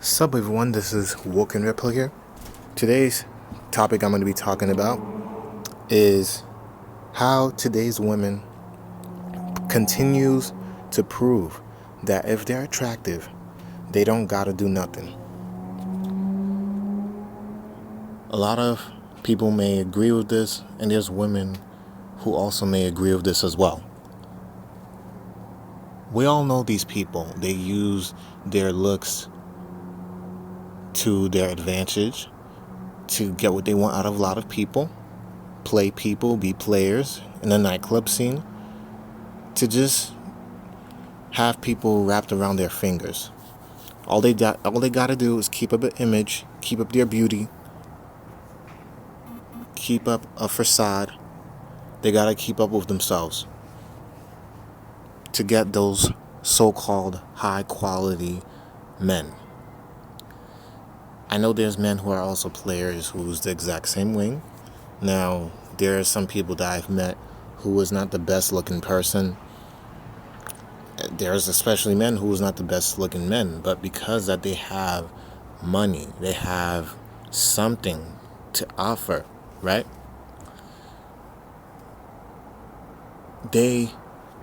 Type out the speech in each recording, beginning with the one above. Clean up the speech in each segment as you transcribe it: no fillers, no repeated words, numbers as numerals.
Sup everyone, this is Woken Ripple here. Today's topic I'm going to be talking about is how today's women continues to prove that if they're attractive, they don't gotta do nothing. A lot of people may agree with this, and there's women who also may agree with this as well. We all know these people. They use their looks to their advantage to get what they want out of a lot of people, play people, be players in the nightclub scene, to just have people wrapped around their fingers. All they gotta do is keep up an image, keep up their beauty, keep up a facade. They gotta keep up with themselves to get those so-called high quality men. I know there's men who are also players who's the exact same way. Now, there are some people that I've met who was not the best looking person. There's especially men who was not the best looking men, but because that they have money, they have something to offer, right? They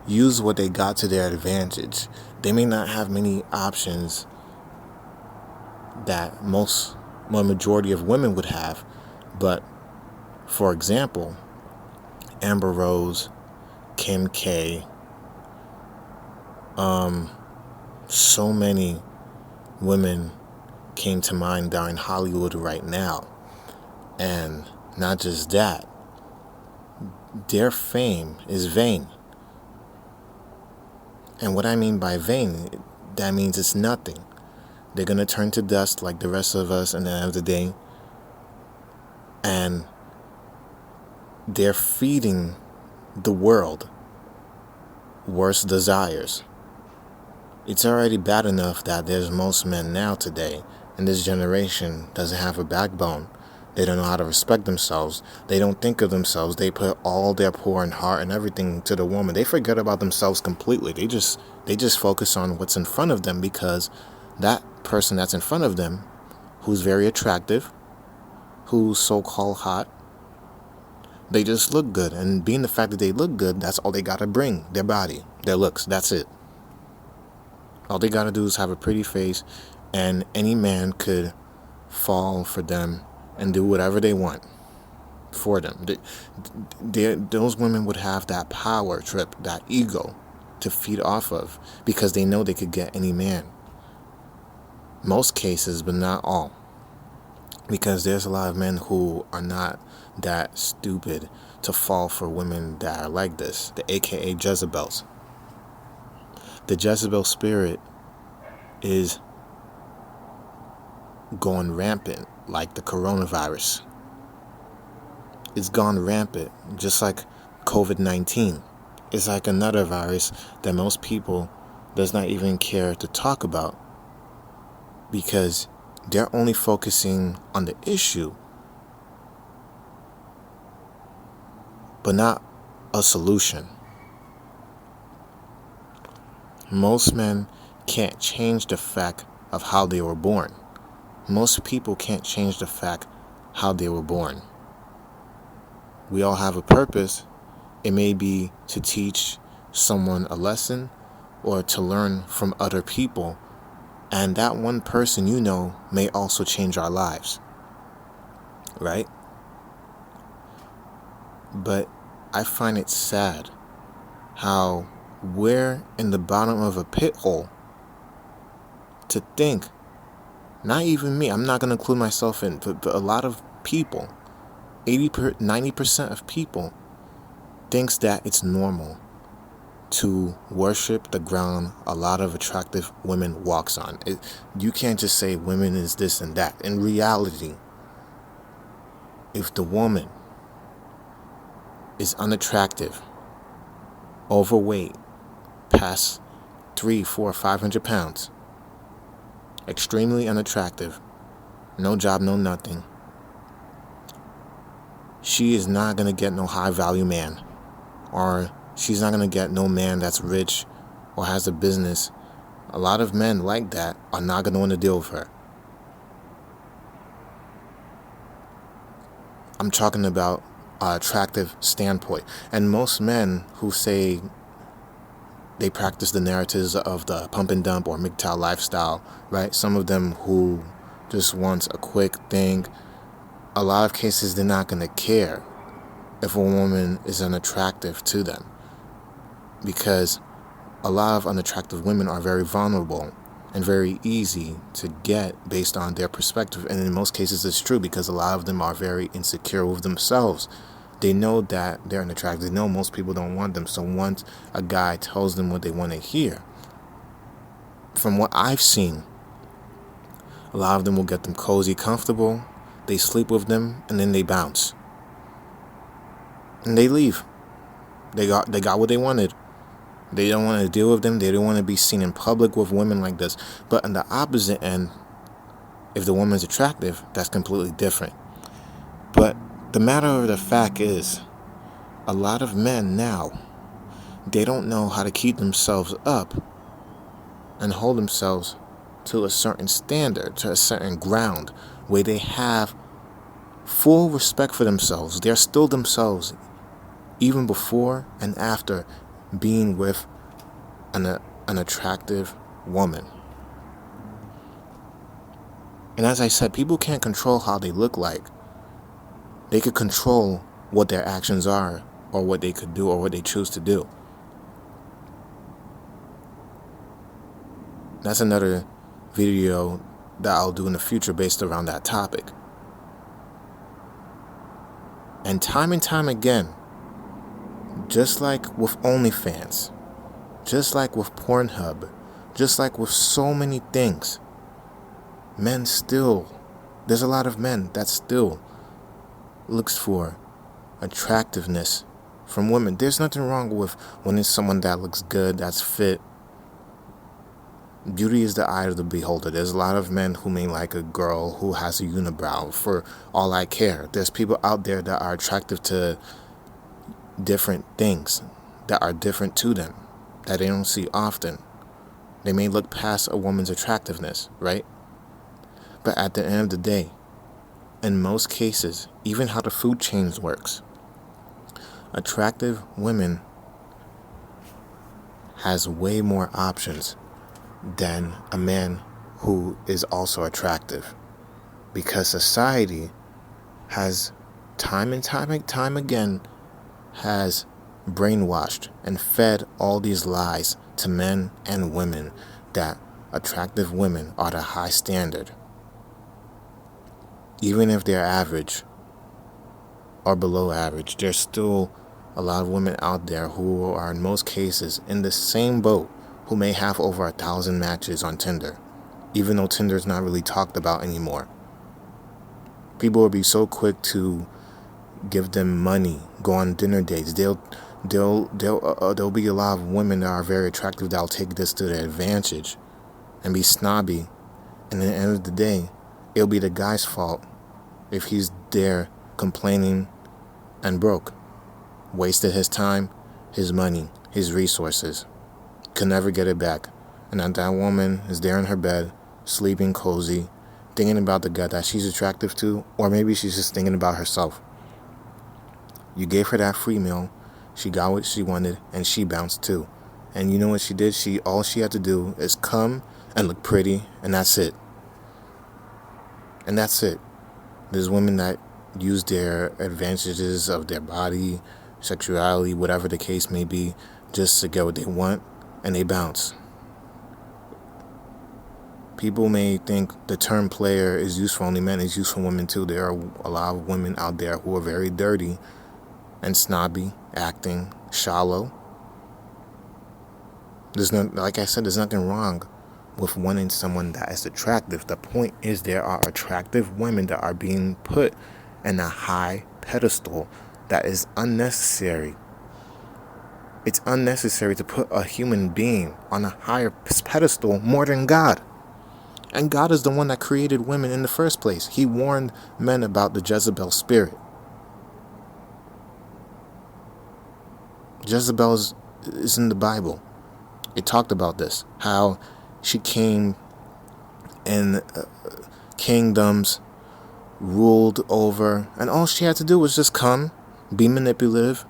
use what they got to their advantage. They may not have many options that majority of women would have, but for example, Amber Rose, Kim K, so many women came to mind down in Hollywood right now. And not just that, their fame is vain. And what I mean by vain, that means it's nothing. They're going to turn to dust like the rest of us at the end of the day. And they're feeding the world worse desires. It's already bad enough that there's most men now today in this generation doesn't have a backbone. They don't know how to respect themselves. They don't think of themselves. They put all their poor and heart and everything to the woman. They forget about themselves completely. They just focus on what's in front of them, because that person that's in front of them, who's very attractive, who's so-called hot, they just look good. And being the fact that they look good, that's all they gotta bring. Their body, their looks, that's it. All they gotta do is have a pretty face, and any man could fall for them and do whatever they want for them. Those women would have that power trip, that ego to feed off of, because they know they could get any man. Most cases, but not all. Because there's a lot of men who are not that stupid to fall for women that are like this, the AKA Jezebels. The Jezebel spirit is going rampant like the coronavirus. It's gone rampant, just like COVID-19. It's like another virus that most people does not even care to talk about, because they're only focusing on the issue, but not a solution. Most men can't change the fact of how they were born. Most people can't change the fact how they were born. We all have a purpose. It may be to teach someone a lesson or to learn from other people. And that one person may also change our lives. Right? But I find it sad how we're in the bottom of a pit hole to think, not even me, I'm not going to include myself in, but a lot of people, 90% of people thinks that it's normal to worship the ground a lot of attractive women walks on. You can't just say women is this and that. In reality, if the woman is unattractive, overweight, past 300, 400, 500 pounds, extremely unattractive, no job, no nothing, she is not going to get no high value man, or she's not going to get no man that's rich or has a business. A lot of men like that are not going to want to deal with her. I'm talking about attractive standpoint. And most men who say they practice the narratives of the pump and dump or MGTOW lifestyle, right? Some of them who just want a quick thing, a lot of cases they're not going to care if a woman is unattractive to them, because a lot of unattractive women are very vulnerable and very easy to get based on their perspective. And in most cases it's true, because a lot of them are very insecure with themselves. They know that they're unattractive. They know most people don't want them. So once a guy tells them what they want to hear, from what I've seen, a lot of them will get them cozy, comfortable. They sleep with them, and then they bounce. And they leave. They got what they wanted. They don't want to deal with them. They don't want to be seen in public with women like this. But on the opposite end, if the woman's attractive, that's completely different. But the matter of the fact is, a lot of men now, they don't know how to keep themselves up and hold themselves to a certain standard, to a certain ground, where they have full respect for themselves. They're still themselves, even before and after being with an attractive woman. And as I said, people can't control how they look like. They could control what their actions are, or what they could do, or what they choose to do. That's another video that I'll do in the future based around that topic. And time again, just like with OnlyFans, just like with Pornhub, just like with so many things, there's a lot of men that still looks for attractiveness from women. There's nothing wrong with when it's someone that looks good, that's fit. Beauty is the eye of the beholder. There's a lot of men who may like a girl who has a unibrow. For all I care, there's people out there that are attractive to different things that are different to them, that they don't see often. They may look past a woman's attractiveness, right? But at the end of the day, in most cases, even how the food chain works, attractive women has way more options than a man who is also attractive, because society has time again has brainwashed and fed all these lies to men and women that attractive women are the high standard. Even if they're average or below average, there's still a lot of women out there who are in most cases in the same boat, who may have over 1,000 matches on Tinder, even though Tinder is not really talked about anymore. People will be so quick to give them money, go on dinner dates. There'll be a lot of women that are very attractive that'll take this to their advantage and be snobby. And at the end of the day, it'll be the guy's fault if he's there complaining and broke. Wasted his time, his money, his resources. Could never get it back. And that woman is there in her bed, sleeping cozy, thinking about the guy that she's attractive to, or maybe she's just thinking about herself. You gave her that free meal, she got what she wanted, and she bounced too. And you know what she did? All she had to do is come and look pretty, and that's it. And that's it. There's women that use their advantages of their body, sexuality, whatever the case may be, just to get what they want, and they bounce. People may think the term player is used for only men, it's used for women too. There are a lot of women out there who are very dirty and snobby, acting shallow. Like I said, there's nothing wrong with wanting someone that is attractive. The point is, there are attractive women that are being put in a high pedestal that is unnecessary. It's unnecessary to put a human being on a higher pedestal more than God. And God is the one that created women in the first place. He warned men about the Jezebel spirit. Jezebel is in the Bible. It talked about this, how she came in kingdoms ruled over, and all she had to do was just come, be manipulative,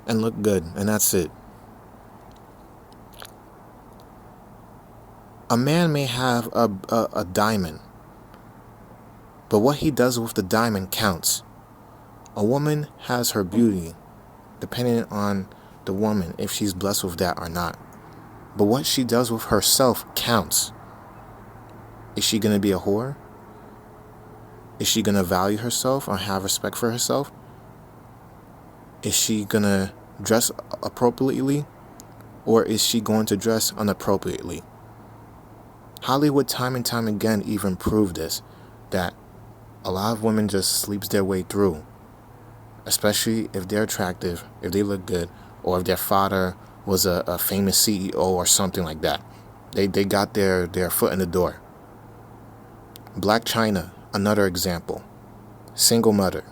and look good, and that's it. A man may have a diamond, but what he does with the diamond counts. A woman has her beauty, depending on the woman, if she's blessed with that or not. But what she does with herself counts. Is she going to be a whore? Is she going to value herself or have respect for herself? Is she going to dress appropriately? Or is she going to dress inappropriately? Hollywood time and time again even proved this, that a lot of women just sleeps their way through, especially if they're attractive, if they look good, or if their father was a famous CEO or something like that. They got their foot in the door. Blac Chyna, another example. Single mother.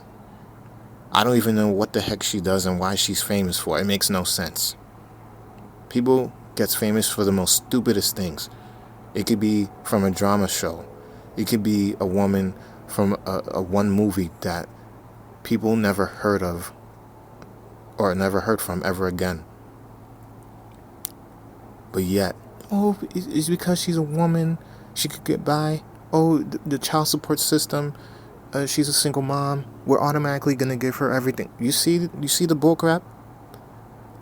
I don't even know what the heck she does and why she's famous for. It makes no sense. People gets famous for the most stupidest things. It could be from a drama show. It could be a woman from a one movie that people never heard of or never heard from ever again. But yet, oh, it's because she's a woman, she could get by. Oh, the child support system, she's a single mom, we're automatically going to give her everything. You see the bullcrap?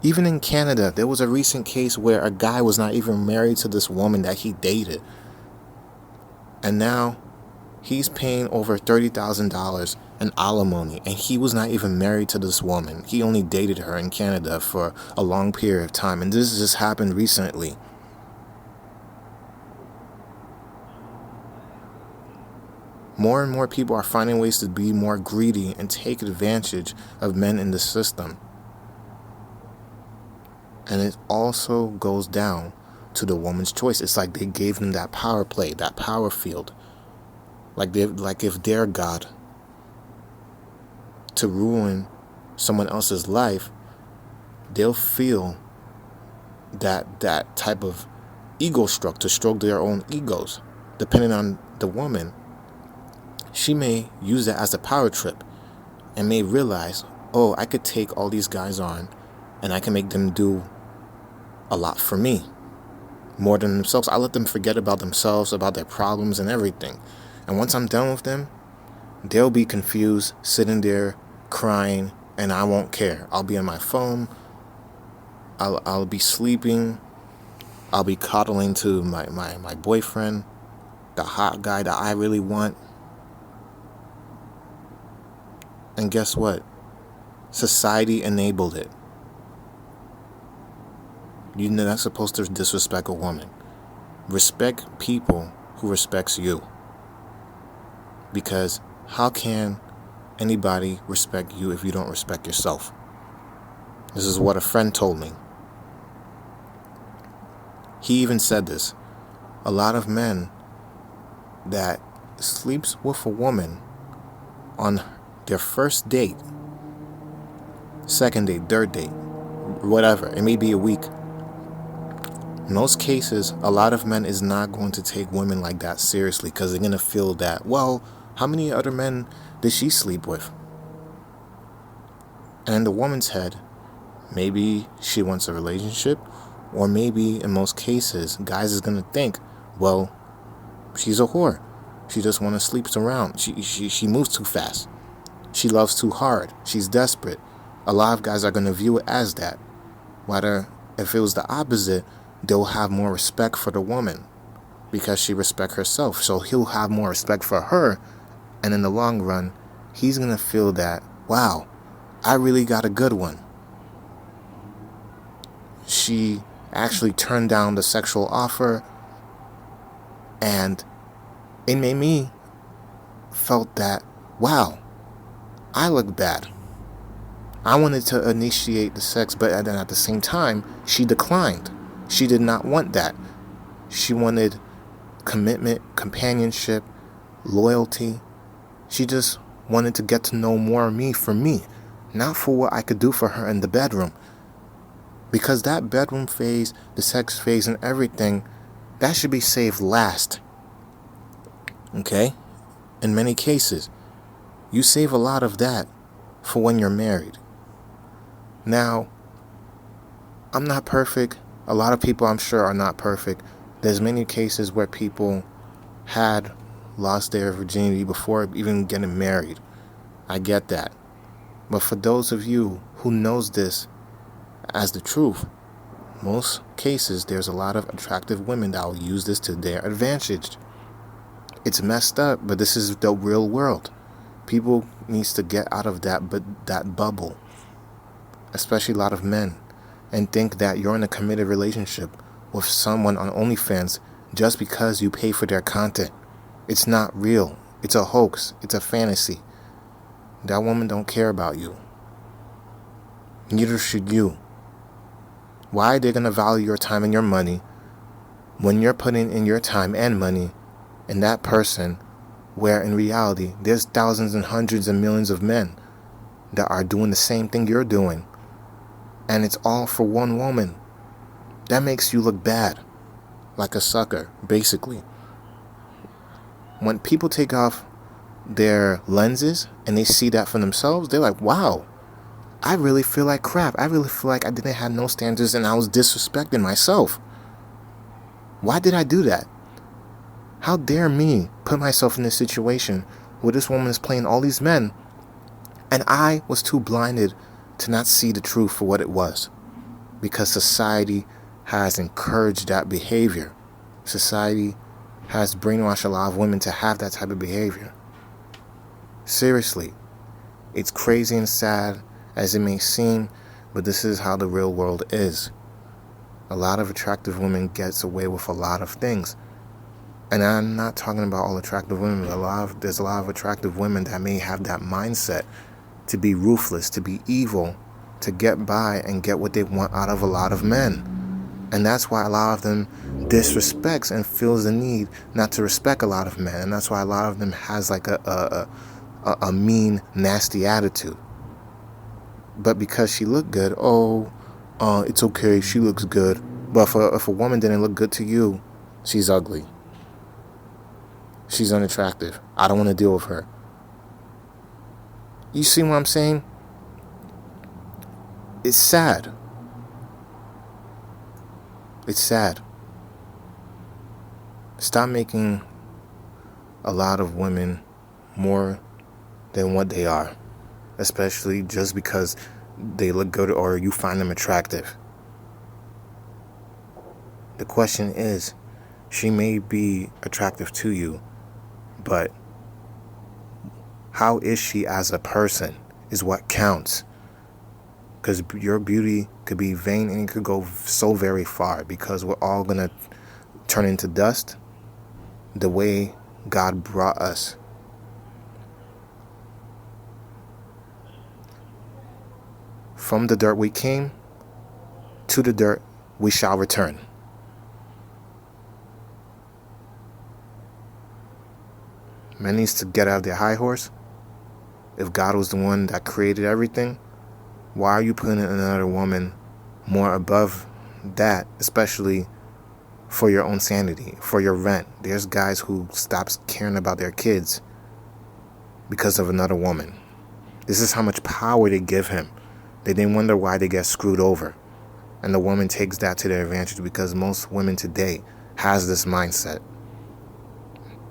Even in Canada, there was a recent case where a guy was not even married to this woman that he dated. And now he's paying over $30,000 in alimony, and he was not even married to this woman. He only dated her in Canada for a long period of time, and this just happened recently. More and more people are finding ways to be more greedy and take advantage of men in the system. And it also goes down to the woman's choice. It's like they gave them that power play, that power field. Like if they're God, to ruin someone else's life, they'll feel that type of ego stroke, to stroke their own egos. Depending on the woman, she may use that as a power trip and may realize, oh, I could take all these guys on and I can make them do a lot for me, more than themselves. I let them forget about themselves, about their problems and everything. And once I'm done with them, they'll be confused, sitting there crying, and I won't care. I'll be on my phone. I'll be sleeping. I'll be coddling to my boyfriend, the hot guy that I really want. And guess what? Society enabled it. You're not supposed to disrespect a woman. Respect people who respects you. Because how can anybody respect you if you don't respect yourself? This is what a friend told me. He even said this. A lot of men that sleeps with a woman on their first date, second date, third date, whatever, it may be a week. In most cases, a lot of men is not going to take women like that seriously because they're going to feel that, well, how many other men did she sleep with? And in the woman's head, maybe she wants a relationship, or maybe in most cases, guys is going to think, well, she's a whore. She just want to sleep around. She moves too fast. She loves too hard. She's desperate. A lot of guys are going to view it as that. Whether if it was the opposite, they'll have more respect for the woman because she respects herself. So he'll have more respect for her. And in the long run, he's going to feel that, wow, I really got a good one. She actually turned down the sexual offer. And it made me felt that, wow, I look bad. I wanted to initiate the sex, but then at the same time, she declined. She did not want that. She wanted commitment, companionship, loyalty. She just wanted to get to know more of me for me, not for what I could do for her in the bedroom. Because that bedroom phase, the sex phase, and everything, that should be saved last. Okay? In many cases. You save a lot of that for when you're married. Now, I'm not perfect. A lot of people, I'm sure, are not perfect. There's many cases where people had lost their virginity before even getting married. I get that. But for those of you who knows this as the truth, most cases there's a lot of attractive women that will use this to their advantage. It's messed up, but this is the real world. People needs to get out of that bubble, especially a lot of men, and think that you're in a committed relationship with someone on OnlyFans just because you pay for their content. It's not real. It's a hoax. It's a fantasy. That woman don't care about you. Neither should you. Why are they going to value your time and your money when you're putting in your time and money in that person, where in reality there's thousands and hundreds and millions of men that are doing the same thing you're doing, and it's all for one woman? That makes you look bad, like a sucker, basically. When people take off their lenses and they see that for themselves, they're like, wow, I really feel like crap. I really feel like I didn't have no standards and I was disrespecting myself. Why did I do that? How dare me put myself in this situation where this woman is playing all these men and I was too blinded to not see the truth for what it was, because society has encouraged that behavior. Society has brainwashed a lot of women to have that type of behavior. Seriously, it's crazy and sad as it may seem, but this is how the real world is. A lot of attractive women gets away with a lot of things. And I'm not talking about all attractive women. There's a lot of attractive women that may have that mindset to be ruthless, to be evil, to get by and get what they want out of a lot of men. And that's why a lot of them disrespects and feels the need not to respect a lot of men. And that's why a lot of them has like a mean, nasty attitude. But because she looked good, it's okay, she looks good. But if a woman didn't look good to you, she's ugly. She's unattractive. I don't want to deal with her. You see what I'm saying? It's sad. It's sad. Stop making a lot of women more than what they are, especially just because they look good or you find them attractive. The question is, she may be attractive to you, but how is she as a person is what counts. Because your beauty could be vain and it could go so very far, because we're all going to turn into dust the way God brought us. From the dirt we came, to the dirt we shall return. Man needs to get out of their high horse. If God was the one that created everything, why are you putting another woman more above that, especially for your own sanity, for your rent? There's guys who stops caring about their kids because of another woman. This is how much power they give him. They didn't wonder why they get screwed over. And the woman takes that to their advantage, because most women today has this mindset.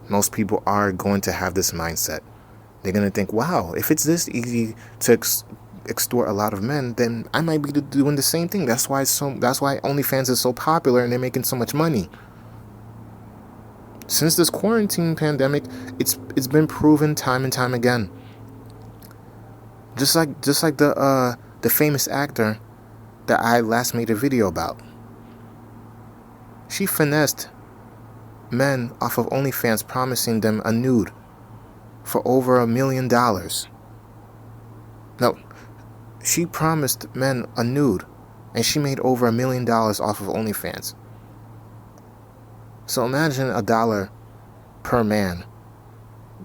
Most people are going to have this mindset. They're going to think, wow, if it's this easy to extort a lot of men, then I might be doing the same thing. That's why OnlyFans is so popular and they're making so much money. Since this quarantine pandemic, it's been proven time and time again. Just like the famous actor that I last made a video about. She finessed men off of OnlyFans, promising them a nude for over $1 million. No, she promised men a nude, and she made over $1 million off of OnlyFans. So imagine $1 per man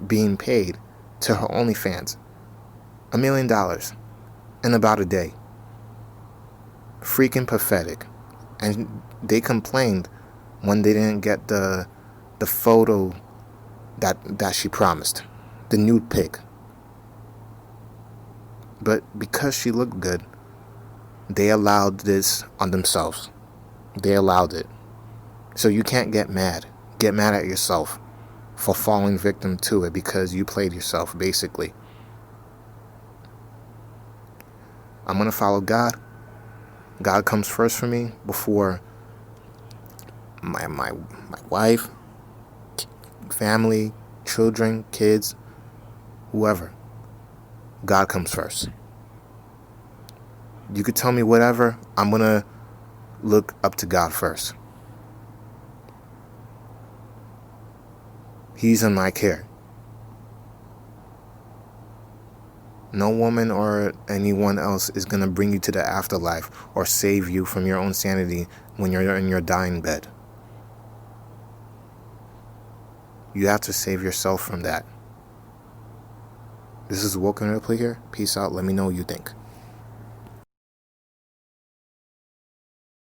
being paid to her OnlyFans. $1 million in about a day. Freaking pathetic. And they complained when they didn't get the photo that she promised, the nude pic. But because she looked good, they allowed this on themselves. They allowed it. So you can't get mad. Get mad at yourself for falling victim to it because you played yourself, basically. I'm going to follow God. God comes first for me before my wife, family, children, kids, whoever. God comes first. You could tell me whatever. I'm going to look up to God first. He's in my care. No woman or anyone else is going to bring you to the afterlife or save you from your own sanity when you're in your dying bed. You have to save yourself from that. This is Woken Replay here. Peace out. Let me know what you think.